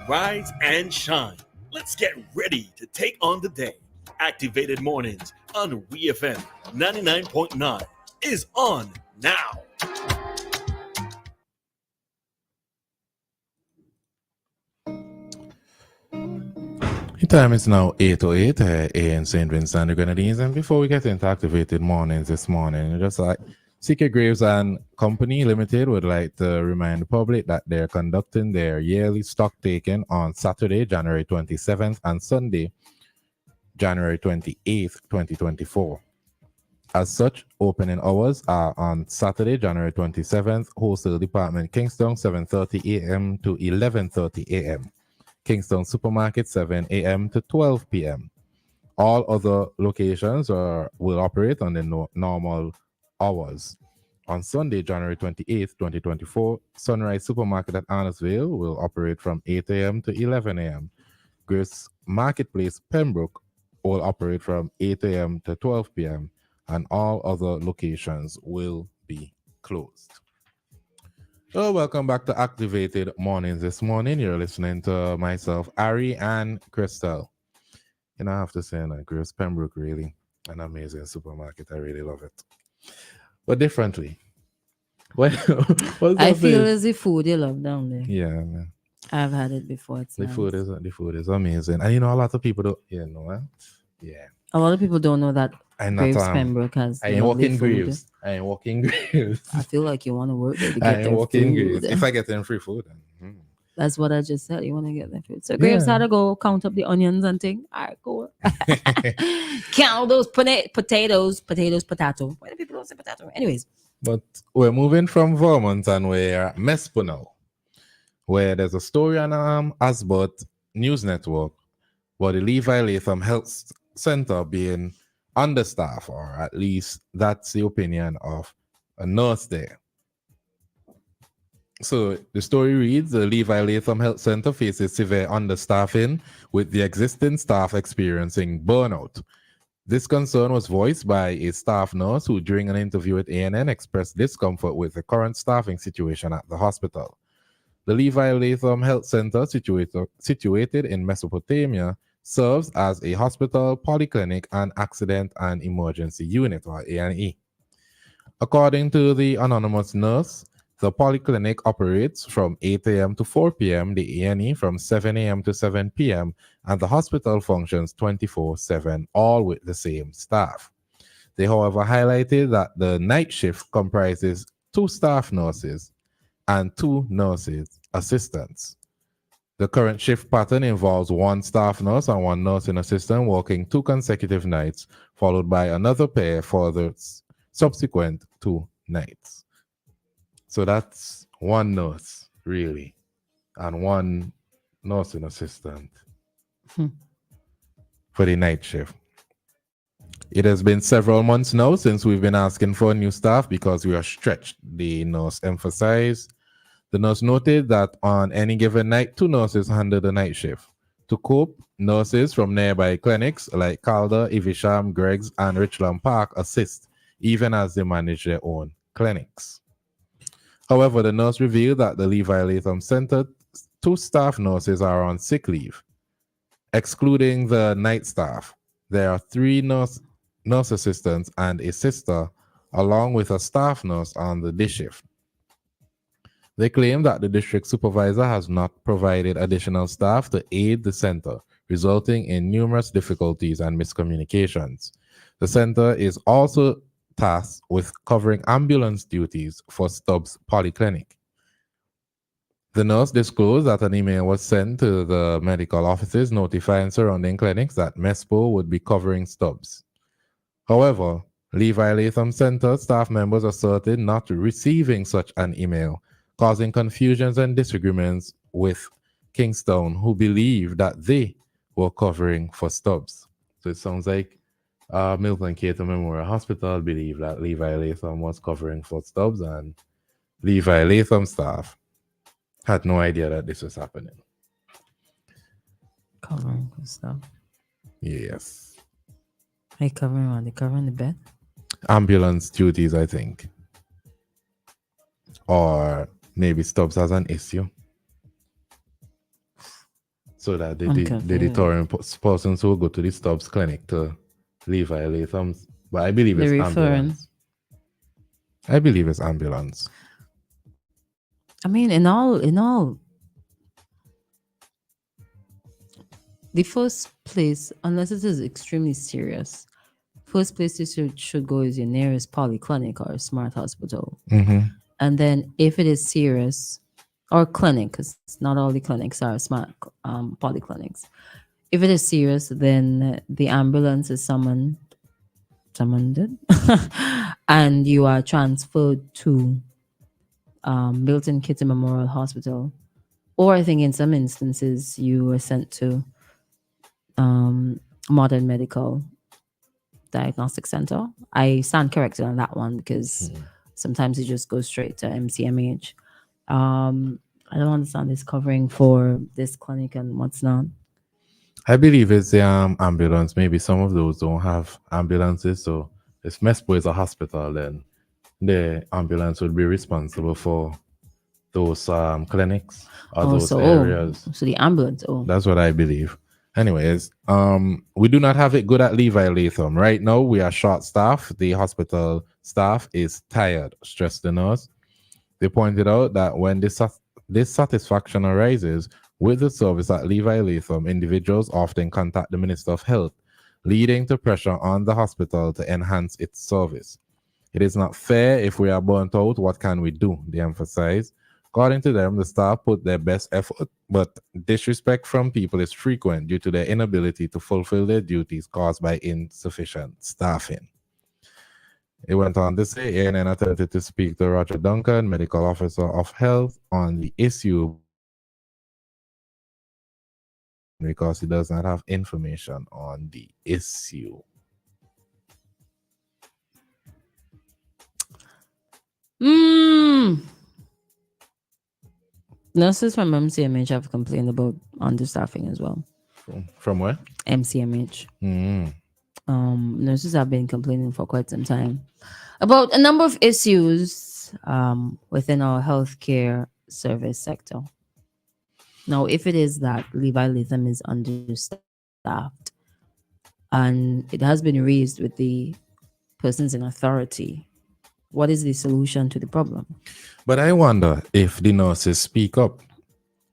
Rise and shine. Let's get ready to take on the day. Activated Mornings on WEFM 99.9 is on now. The time is now 8:08 here in St. Vincent and the Grenadines. And before we get into Activated Mornings this morning, just like CK Graves and Company Limited would like to remind the public that they're conducting their yearly stock taking on Saturday, January 27th and Sunday, January 28th, 2024. As such, opening hours are on Saturday, January 27th, Wholesale Department, Kingston, 7:30 a.m. to 11:30 a.m. Kingston Supermarket, 7 a.m. to 12 p.m. All other locations will operate on the normal hours. On Sunday, January 28th, 2024, Sunrise Supermarket at Arnorsville will operate from 8 a.m. to 11 a.m. Grace Marketplace, Pembroke, will operate from 8 a.m. to 12 p.m. and all other locations will be closed. So welcome back to Activated Mornings this morning. You're listening to myself, Ari, and Christal. I have to say, Grace Pembroke, really an amazing supermarket. I really love it. But differently. I feel as the food you love down there. Yeah, man. I've had it before. It's the nice. food is amazing. And a lot of people don't, yeah. A lot of people don't know that Graves Pembroke has I ain't walking Graves. I feel like you want to work there to I get ain't their walking food. Graves. If I get them free food, then. That's what I just said. You want to get their food. So Graves had to go count up the onions and things. All right, cool. Count those potatoes. Why do people don't say potato? Anyways. But we're moving from Vermont and we're at Mespo now, where there's a story on Asbot News Network about the Levi Latham Health Center being understaffed, or at least that's the opinion of a nurse there. So the story reads, the Levi Latham Health Center faces severe understaffing, with the existing staff experiencing burnout. This concern was voiced by a staff nurse who, during an interview with ANN, expressed discomfort with the current staffing situation at the hospital. The Levi Latham Health Center, situated in Mesopotamia, serves as a hospital, polyclinic, and accident and emergency unit, or A&E. According to the anonymous nurse, the polyclinic operates from 8 a.m. to 4 p.m., the A&E from 7 a.m. to 7 p.m., and the hospital functions 24/7, all with the same staff. They, however, highlighted that the night shift comprises 2 staff nurses and 2 nurses assistants. The current shift pattern involves 1 staff nurse and 1 nursing assistant working 2 consecutive nights, followed by another pair for the subsequent 2 nights. So that's 1 nurse, really, and 1 nursing assistant for the night shift. It has been several months now since we've been asking for new staff because we are stretched, the nurse emphasized. The nurse noted that on any given night, 2 nurses handle the night shift. To cope, nurses from nearby clinics like Calder, Evesham, Greggs, and Richland Park assist, even as they manage their own clinics. However, the nurse revealed that the Levi Latham Center, 2 staff nurses are on sick leave. Excluding the night staff, there are 3 nurse assistants and a sister, along with a staff nurse on the day shift. They claim that the district supervisor has not provided additional staff to aid the center, resulting in numerous difficulties and miscommunications. The center is also tasked with covering ambulance duties for Stubbs Polyclinic. The nurse disclosed that an email was sent to the medical offices notifying surrounding clinics that Mespo would be covering Stubbs. However, Levi Latham Center staff members asserted not receiving such an email, causing confusions and disagreements with Kingstown, who believed that they were covering for Stubbs. So it sounds like Milton Cato Memorial Hospital believed that Levi Latham was covering for Stubbs, and Levi Latham staff had no idea that this was happening. Covering for stuff. Yes. Are you covering what? They covering the bed? Ambulance duties, I think. Or maybe Stubbs has an issue. so that I'm the confused. deterring persons who go to the Stubbs clinic to Levi Latham's. But I believe The it's referring. ambulance. I believe it's ambulance. I mean, in all, the first place, unless it is extremely serious, first place you should go is your nearest polyclinic or smart hospital. Mm-hmm. And then if it is serious, or clinic, because not all the clinics are smart polyclinics. If it is serious, then the ambulance is summoned, and you are transferred to Milton Kitty Memorial Hospital. Or I think in some instances you were sent to Modern Medical Diagnostic Center. I stand corrected on that one because sometimes it just goes straight to MCMH. I don't understand this covering for this clinic and what's not. I believe it's the ambulance. Maybe some of those don't have ambulances, so if Mespo is a hospital, then the ambulance would be responsible for those clinics or those areas. So the ambulance. Oh, That's what I believe. Anyways, we do not have it good at Levi Latham. Right now, we are short staffed. The hospital staff is tired, stressed the nurse. They pointed out that when dissatisfaction arises with the service at Levi Latham, individuals often contact the Minister of Health, leading to pressure on the hospital to enhance its service. It is not fair if we are burnt out. What can we do? They emphasize. According to them, the staff put their best effort, but disrespect from people is frequent due to their inability to fulfill their duties caused by insufficient staffing. It went on to say ANN attempted to speak to Roger Duncan, medical officer of health, on the issue because he does not have information on the issue. Nurses from MCMH have complained about understaffing as well. From where? MCMH. Mm. Nurses have been complaining for quite some time about a number of issues within our healthcare service sector. Now, if it is that Levi Latham is understaffed and it has been raised with the persons in authority, what is the solution to the problem? But I wonder if the nurses speak up,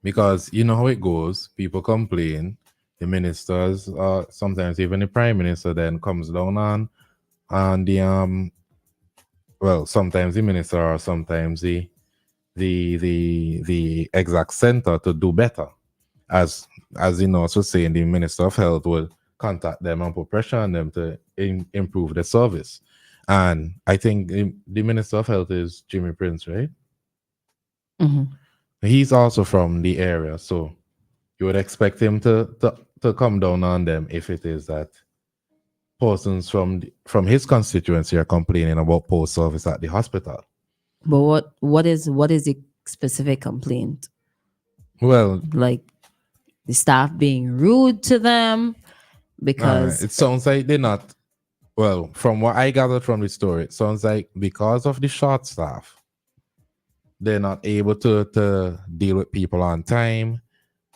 because you know how it goes. People complain. The ministers, sometimes even the prime minister, then comes down on the well, sometimes the minister or sometimes the exact center to do better. As the nurse was saying, the Minister of Health will contact them and put pressure on them to improve the service. And I think the Minister of Health is Jimmy Prince, right? Mm-hmm. He's also from the area, so you would expect him to come down on them if it is that persons from his constituency are complaining about poor service at the hospital. But what is the specific complaint? Well, Like the staff being rude to them because it sounds like they're not. Well, from what I gathered from the story, it sounds like because of the short staff, they're not able to deal with people on time.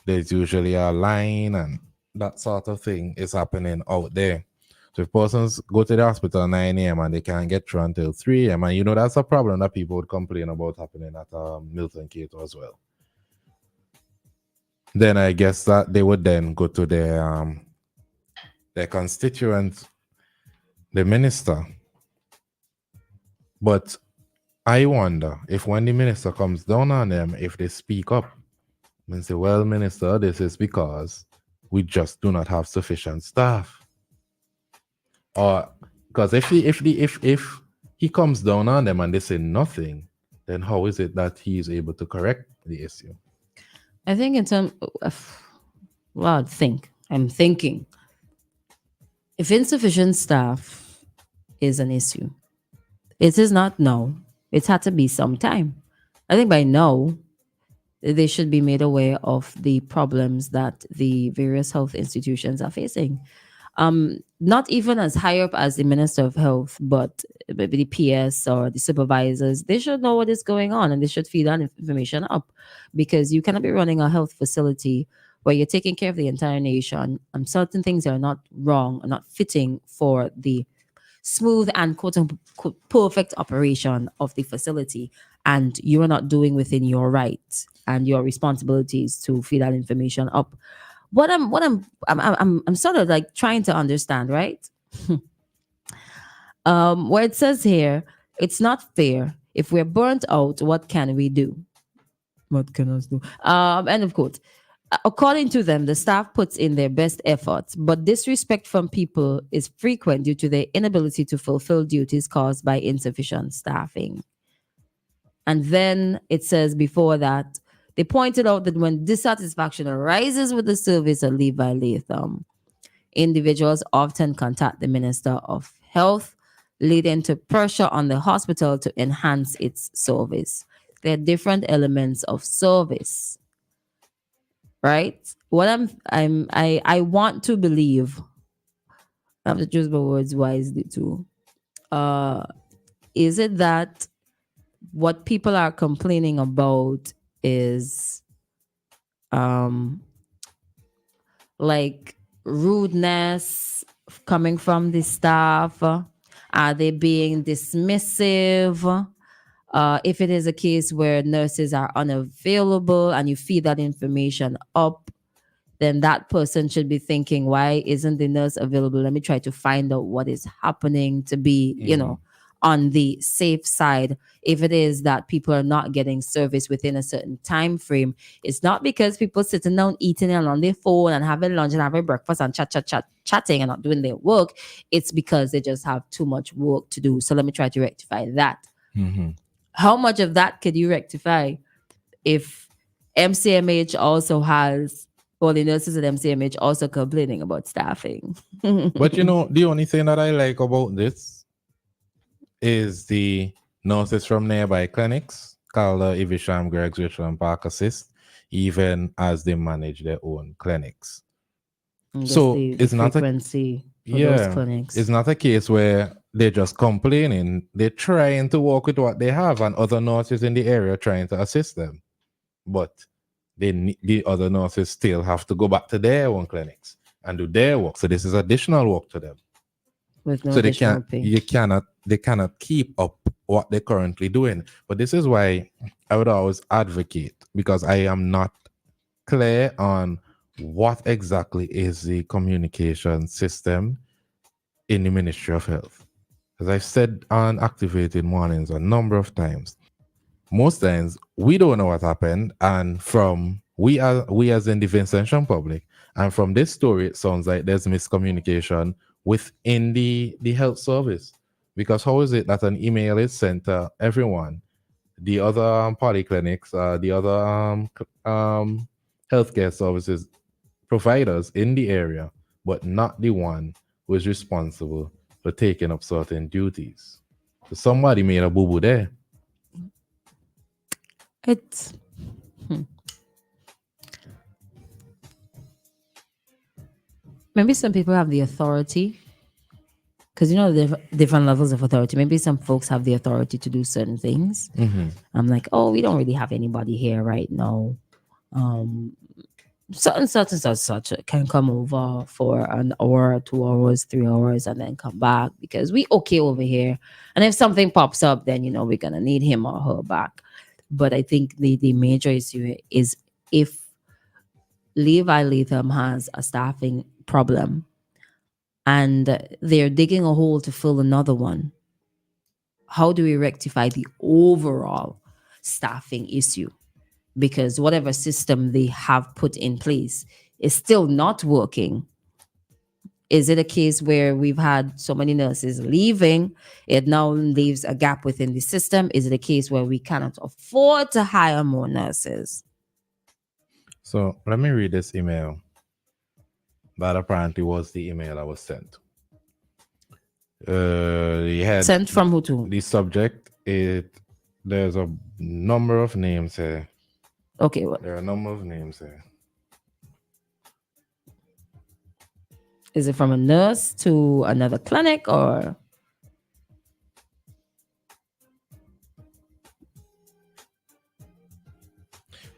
There's usually a line and that sort of thing is happening out there. So if persons go to the hospital at 9 a.m. and they can't get through until 3 a.m., and you know that's a problem that people would complain about happening at Milton Cato as well. Then I guess that they would then go to their constituent, the minister. But I wonder if when the minister comes down on them, if they speak up and say, well, minister, this is because we just do not have sufficient staff. Or because if he comes down on them and they say nothing, then how is it that he is able to correct the issue? I think in terms of, well, I'm thinking if insufficient staff is an issue, it is not now. It's had to be some time. I think by now they should be made aware of the problems that the various health institutions are facing. Not even as high up as the Minister of Health, but maybe the PS or the supervisors, they should know what is going on and they should feed that information up, because you cannot be running a health facility where you're taking care of the entire nation, certain things are not wrong, are not fitting for the smooth and quote unquote perfect operation of the facility, and you are not doing within your rights and your responsibilities to feed that information up. I'm sort of like trying to understand, right? Where it says here, it's not fair. If we're burnt out, what can we do? What can us do? End of quote. According to them, the staff puts in their best efforts, but disrespect from people is frequent due to their inability to fulfill duties caused by insufficient staffing. And then it says before that, they pointed out that when dissatisfaction arises with the service of Levi Latham, individuals often contact the Minister of Health, leading to pressure on the hospital to enhance its service. There are different elements of service, right? What I want to believe, I have to choose my words wisely too. Is it that what people are complaining about is like rudeness coming from the staff? Are they being dismissive? If it is a case where nurses are unavailable and you feed that information up, then that person should be thinking, why isn't the nurse available? Let me try to find out what is happening to be, on the safe side. If it is that people are not getting service within a certain time frame, it's not because people sitting down eating and on their phone and having lunch and having breakfast and chatting and not doing their work. It's because they just have too much work to do. So let me try to rectify that. How much of that could you rectify if MCMH also has, or the nurses at MCMH also complaining about staffing? But the only thing that I like about this is the nurses from nearby clinics, Calder, Evesham, Greggs, Richland, and Park assist, even as they manage their own clinics. So it's not frequency for those clinics. It's not a case where they're just complaining. They're trying to work with what they have, and other nurses in the area trying to assist them. But the other nurses still have to go back to their own clinics and do their work. So this is additional work to them. With no So additional pay. they cannot keep up what they're currently doing. But this is why I would always advocate, because I am not clear on what exactly is the communication system in the Ministry of Health. As I've said on Activated Mornings a number of times, most times we don't know what happened, and from we as in the Vincentian public, and from this story, it sounds like there's miscommunication within the health service. Because how is it that an email is sent to everyone, the other polyclinics, the other healthcare services providers in the area, but not the one who is responsible for taking up certain duties? So somebody made a boo-boo there. It's maybe some people have the authority, because the different levels of authority. Maybe some folks have the authority to do certain things. I'm like, oh, we don't really have anybody here right now. Such can come over for an hour, 2 hours, 3 hours, and then come back because we okay over here. And if something pops up, then we're gonna need him or her back. But I think the major issue is if Levi Latham has a staffing problem and they're digging a hole to fill another one, how do we rectify the overall staffing issue? Because whatever system they have put in place is still not working. Is it a case where we've had so many nurses leaving, it now leaves a gap within the system? Is it a case where we cannot afford to hire more nurses? So let me read this email. That apparently was the email I was sent. Sent from who to? The subject, there's a number of names here. Okay. There are a number of names here. Is it from a nurse to another clinic or?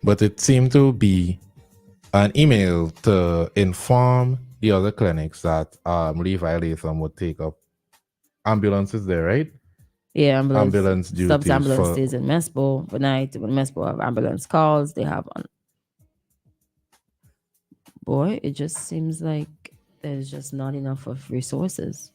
But it seemed to be an email to inform the other clinics that Levi Latham would take up ambulances there, right? Yeah, Ambulance duties ambulance for stays in Mesbo overnight. When Mesbo have ambulance calls, they have on. Boy, it just seems like there's just not enough of resources.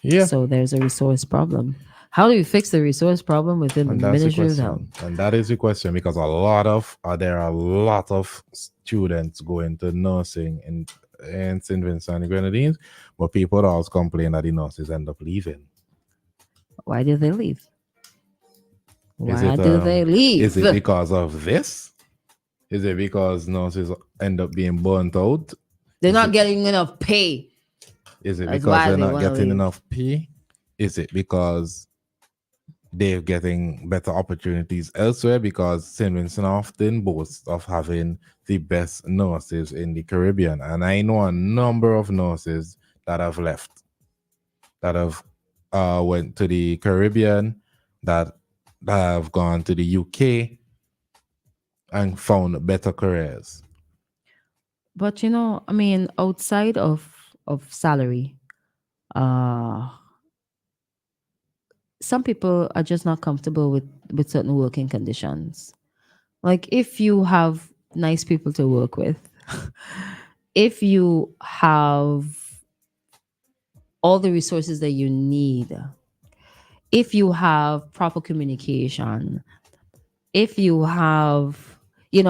yeah. So there's a resource problem. How do you fix the resource problem within the And that's the Ministry of Health? question. And that is the question because there are a lot of students going to nursing in St. Vincent and the Grenadines, but people always complain that the nurses end up leaving. Why do they leave? Is Why do they leave? Is it because of this? Is it because nurses end up being burnt out? They're not getting enough pay. Is it That's because why they're they not wanna getting leave. enough pay? Is it because they're getting better opportunities elsewhere? Because St. Vincent often boasts of having the best nurses in the Caribbean. And I know a number of nurses that have left, that have went to the Caribbean, that have gone to the UK and found better careers. But I mean, outside of salary, some people are just not comfortable with certain working conditions. Like if you have nice people to work with, if you have all the resources that you need, if you have proper communication, if you have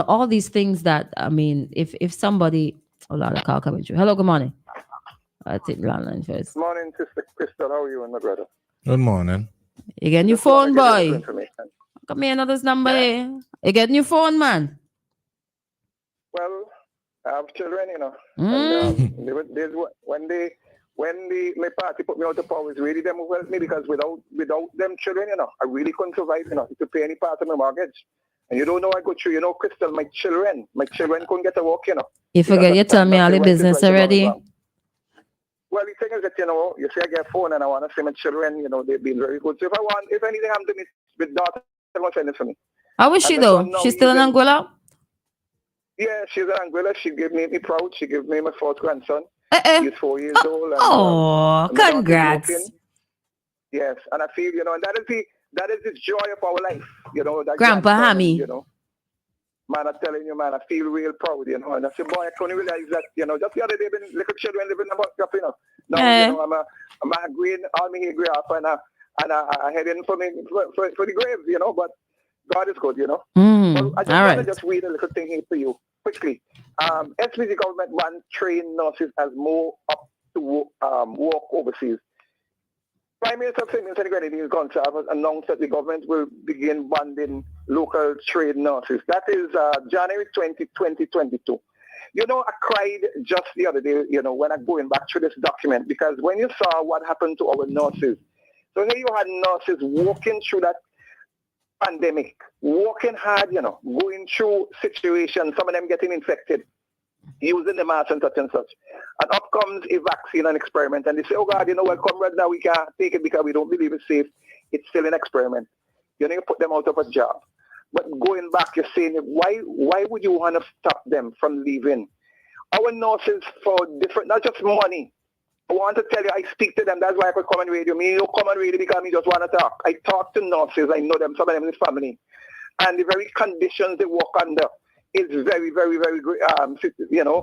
all these things that, I mean, if somebody, a lot of call coming through. Hello, good morning. I take landline first. Morning, Sister Christal. How are you and my brother? Good morning. You getting your Just wanna phone, get a little boy? information. Come here, another number there. You getting your phone, man? Well, I have children, Mm. and when my party put me out of power, it's really them who helped me because without them children, I really couldn't survive, to pay any part of my mortgage. And you don't know I go through, Christal, my children couldn't get to work, You forget you tell me all the business already. Well, the thing is that, you say I get a phone and I want to see my children, they've been very good. So if anything happens to me with daughter, I'm going to send it for me. How is she though? She's still in Angola? Yeah, she's in Angola. She gave me proud. She gave me my fourth grandson. He's 4 years old. And, congrats. Yes, and I feel, and that is the joy of our life, that Grandpa grandson, Hammy. Man, I'm telling you, man, I feel real proud, and I said, boy, I couldn't realize that, just the other day, been little children living in the bus, Now, I'm agreeing, all me here, up, and I head in for the grave, but God is good, Well, I just want to just read a little thing here for you, quickly. SVC government want trained nurses as more up to work overseas. Prime Minister of St. Vincent and the Grenadines has announced that the government will begin banding local trained nurses. That is January 20, 2022. I cried just the other day, when I'm going back through this document, because when you saw what happened to our nurses, so here you had nurses walking through that pandemic, working hard, going through situations, some of them getting infected, using the mask and such and such. And up comes a vaccine and experiment. And they say, oh God, comrade, now we can't take it because we don't believe it's safe. It's still an experiment. You put them out of a job. But going back, you're saying, why would you want to stop them from leaving? Our nurses for different, not just money. I want to tell you, I speak to them. That's why I could come on radio. Me don't come on radio because I just want to talk. I talk to nurses. I know them, some of them in the family. And the very conditions they work under is very, very, very,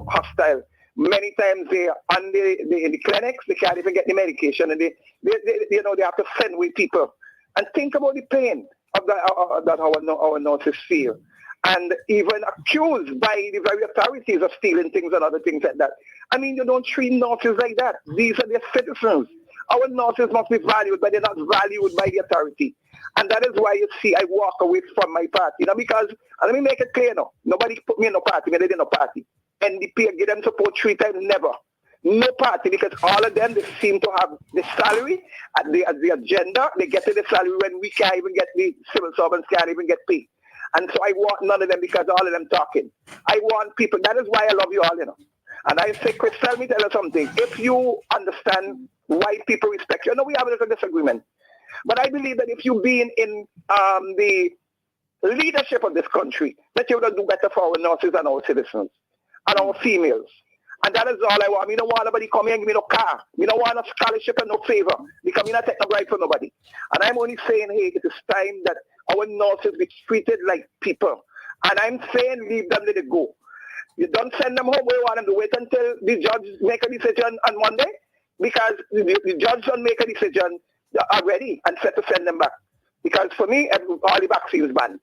hostile. Many times they are in the clinics, they can't even get the medication, and they have to send away people. And think about the pain of that our nurses feel. And even accused by the very authorities of stealing things and other things like that. I mean, you don't treat nurses like that. These are their citizens. Our nurses must be valued, but they're not valued by the authority. And that is why you see I walk away from my party. Because, and let me make it clear now, nobody put me in no party, they didn't no party. NDP give them support 3 times, never. No party, because all of them, they seem to have the salary and the agenda. They get to the salary when we can't even get, the civil servants can't even get paid. And so I want none of them because all of them talking. I want people, that is why I love you all, And I say, Chris, tell me something. If you understand why people respect you, we have a little disagreement. But I believe that if you being in the leadership of this country, that you will do better for our nurses and our citizens. and our females. And that is all I want. I don't want nobody come here and give me no car. I don't want a scholarship and no favor. Because I not take no bribe from nobody. And I'm only saying, hey, it is time that our nurses be treated like people. And I'm saying, leave them, let it go. You don't send them home. We want them to wait until the judge make a decision on Monday. Because the judge don't make a decision already and set to send them back. Because for me, all the vaccines banned.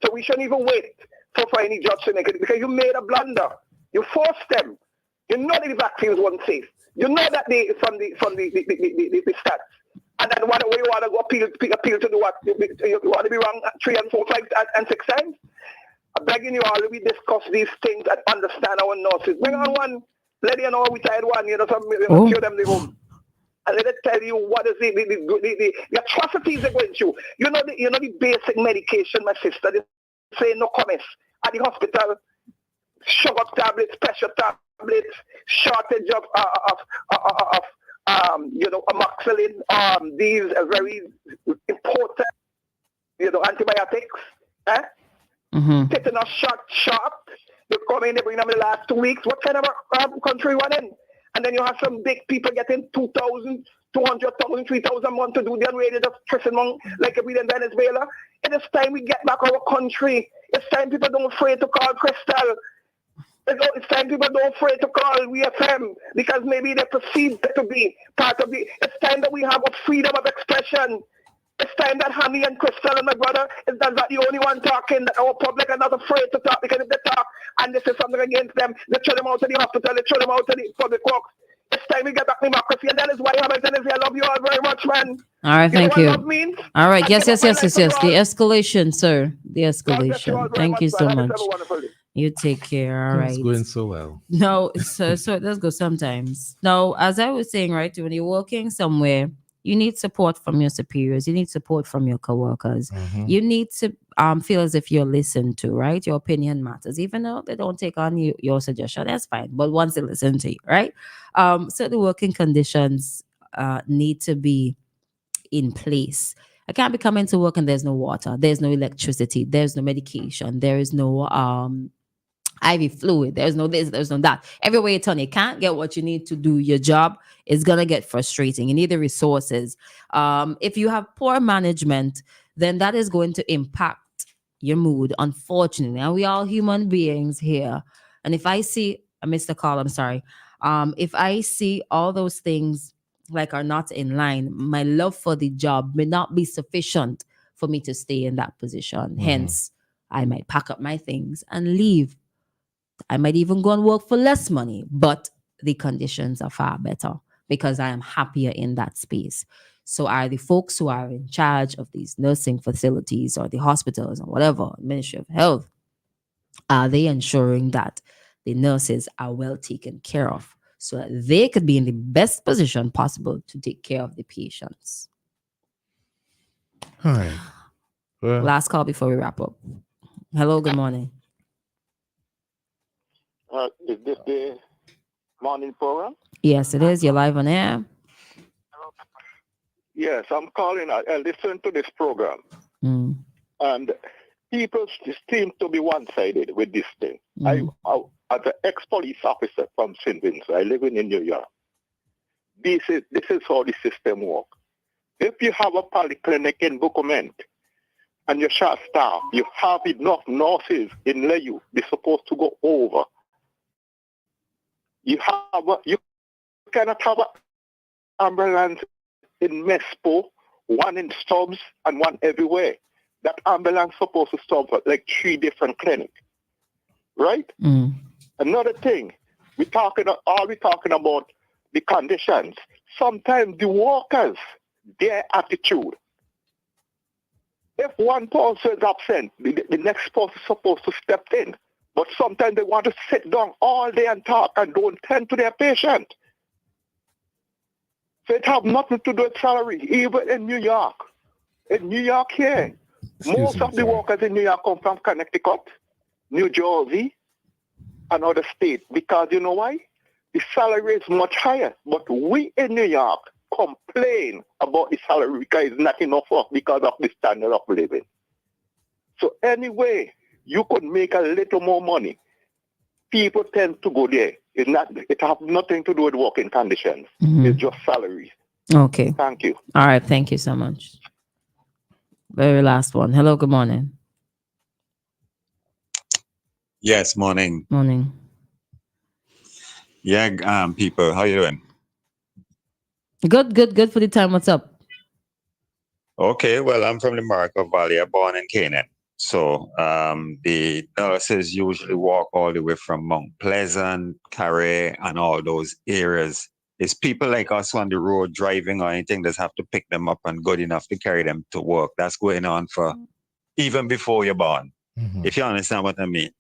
So we shouldn't even wait for any judge to make it. Because you made a blunder. You forced them. You know that the vaccines weren't safe. You know that they from the stats. And then what you want to go appeal to do what? You want to be wrong 3 and 4, 5 and 6 times? I'm begging you all, we discuss these things and understand our nurses. Bring on one lady and all retired one, kill them the home. And let it tell you what is the atrocities they're going through. You know the basic medication, my sister, they say no comments. At the hospital, sugar tablets, pressure tablets, shortage of amoxicillin. These are very important, antibiotics. Tetanus shot. They come in, they bring them in the last 2 weeks. What kind of a country we're in? And then you have some big people getting 2,000, 200,000, 3,000 a month to do their rated of prison like we in Venezuela. It is time we get back our country. It's time people don't afraid to call Christal. It's time people don't afraid to call WEFM because maybe they perceive to be part of the. It's time that we have a freedom of expression. It's time that Honey and Christal and my brother is not the only one talking, that our public are not afraid to talk, because if they talk and this is something against them, they throw them out of the hospital, they throw them out of the public works. It's time we get back democracy, and that is why Hamilton is here. I love you all very much, man. All right, thank you. Love means? All right, yes. The escalation, sir. The escalation. Thank you so much. You take care. All right. It's going so well. No, so it does go sometimes. No, as I was saying, right, when you're working somewhere, you need support from your superiors. You need support from your coworkers. Mm-hmm. You need to feel as if you're listened to, right? Your opinion matters, even though they don't take on your suggestion. That's fine. But once they listen to you, right? So the working conditions need to be in place. I can't be coming to work and there's no water, there's no electricity, there's no medication, there is no IV fluid, there's no this, there's no that. Everywhere you turn, you can't get what you need to do your job. It's gonna get frustrating. You need the resources. If you have poor management, then that is going to impact your mood, unfortunately. And we all human beings here. And if I see, I missed the call, I'm sorry. If I see all those things like are not in line, my love for the job may not be sufficient for me to stay in that position. Mm-hmm. Hence, I might pack up my things and leave. I might even go and work for less money, but the conditions are far better because I am happier in that space. So are the folks who are in charge of these nursing facilities or the hospitals or whatever, Ministry of Health, are they ensuring that the nurses are well taken care of so that they could be in the best position possible to take care of the patients? All right. Well, last call before we wrap up. Hello, good morning. Is this the morning program? Yes, it is. You're live on air. Yes, I'm calling. I listen to this program. And people seem to be one-sided with this thing. I as an ex-police officer from St. Vincent, I live in New York. This is how the system works. If you have a polyclinic in Buckerman and you're short staff, you have enough nurses in Layu, they're supposed to go over. You cannot have an ambulance in Mespo, one in Stubbs, and one everywhere. That ambulance is supposed to stop at like 3 different clinics, right? Another thing, we're talking about the conditions. Sometimes the workers, their attitude. If one person is absent, the next person is supposed to step in. But sometimes they want to sit down all day and talk and don't tend to their patient. So it has nothing to do with salary, even in New York. In New York here, most of the workers in New York come from Connecticut, New Jersey, and other states. Because you know why? The salary is much higher. But we in New York complain about the salary because it's not enough for us because of the standard of living. So anyway, you could make a little more money. people tend to go there. It has nothing to do with working conditions. Mhm. It's just salaries. Okay. Thank you. All right. Thank you so much. Very last one. Hello. Good morning. Yes, morning. Morning. Yeah, people, how you doing? Good for the time. What's up? Okay, well, I'm from the Marco Valley, born in Canaan. So the nurses usually walk all the way from Mount Pleasant, Carre, and all those areas. It's people like us on the road driving or anything that have to pick them up and good enough to carry them to work. That's going on for even before you're born, if you understand what I mean.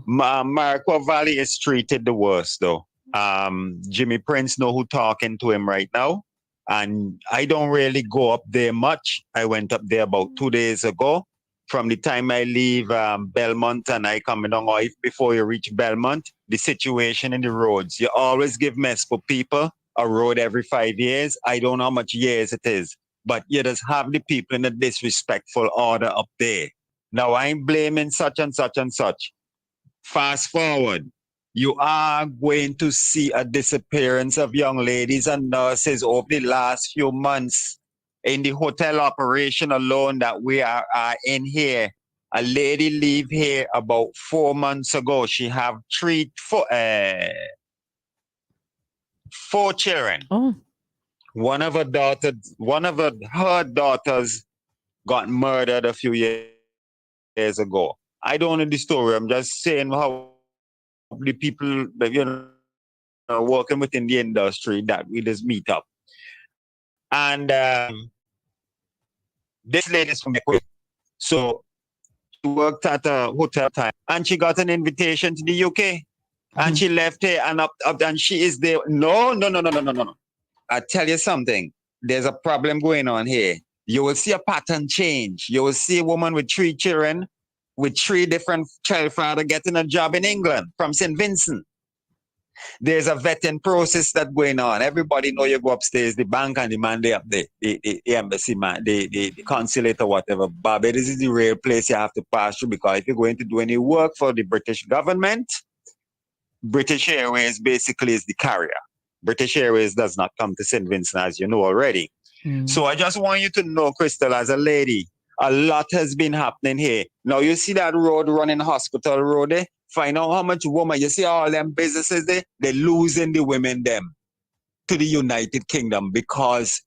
Marco Valley is treated the worst, though. Jimmy Prince know who talking to him right now. And I don't really go up there much. I went up there about 2 days ago. From the time I leave Belmont and I come down, or if before you reach Belmont, the situation in the roads. You always give mess for people a road every 5 years. I don't know how much years it is, but you just have the people in a disrespectful order up there. Now I'm blaming such and such and such. Fast forward, you are going to see a disappearance of young ladies and nurses over the last few months. In the hotel operation alone that we are in here, a lady leave here about 4 months ago. She have four children. Oh. One of her daughters got murdered a few years ago. I don't know the story. I'm just saying how the people that working within the industry that we just meet up. And this lady's from Ecuador. So she worked at a hotel time and she got an invitation to the UK. And she left here and up and she is there. No. I tell you something. There's a problem going on here. You will see a pattern change. You will see a woman with 3 children, with 3 different child father getting a job in England from St. Vincent. There's a vetting process that's going on. Everybody know you go upstairs, the bank and the man they up there, the embassy man, the consulate or whatever. Bobby, this is the real place you have to pass through, because if you're going to do any work for the British government, British Airways basically is the carrier. British Airways does not come to St. Vincent, as you know already. So I just want you to know, Christal, as a lady, a lot has been happening here. Now you see that road running hospital road there? Find out how much women, you see all them businesses there, they're losing the women them to the United Kingdom because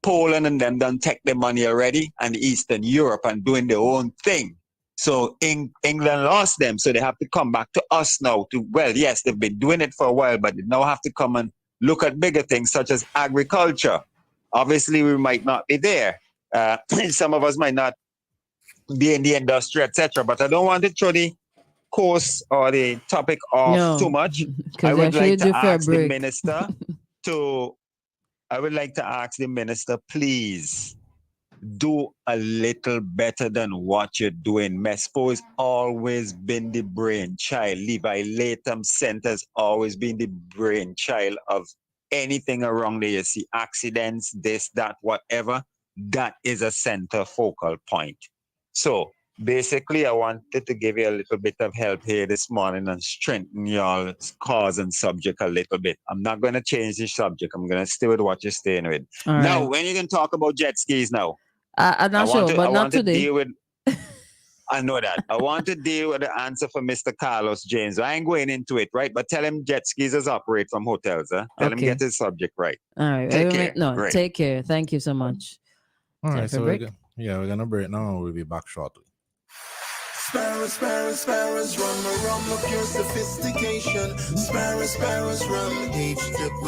Poland and them done take their money already, and Eastern Europe and doing their own thing. So England lost them, so they have to come back to us now to, well, yes, they've been doing it for a while, but they now have to come and look at bigger things such as agriculture. Obviously, we might not be there. Some of us might not be in the industry, etc. But I don't want to throw the course or the topic off too much. I would like to ask the minister please do a little better than what you're doing. MESPO has always been the brainchild. Levi Latham Center has always been the brainchild of anything around there. You see accidents, this, that, whatever. That is a center focal point. So basically, I wanted to give you a little bit of help here this morning and strengthen your cause and subject a little bit. I'm not going to change the subject. I'm going to stay with what you're staying with. All now, right. when you can talk about jet skis now? I'm not sure, but not today. I know that. I want to deal with the answer for Mr. Carlos James. I ain't going into it, right? But tell him jet skis operate from hotels. Huh? Tell him get his subject right. All right. Take care. No, take care. Thank you so much. All right, so we're going to break now and we'll be back shortly. Sparrows, rum of your sophistication. Sparrows, rum, H-triple.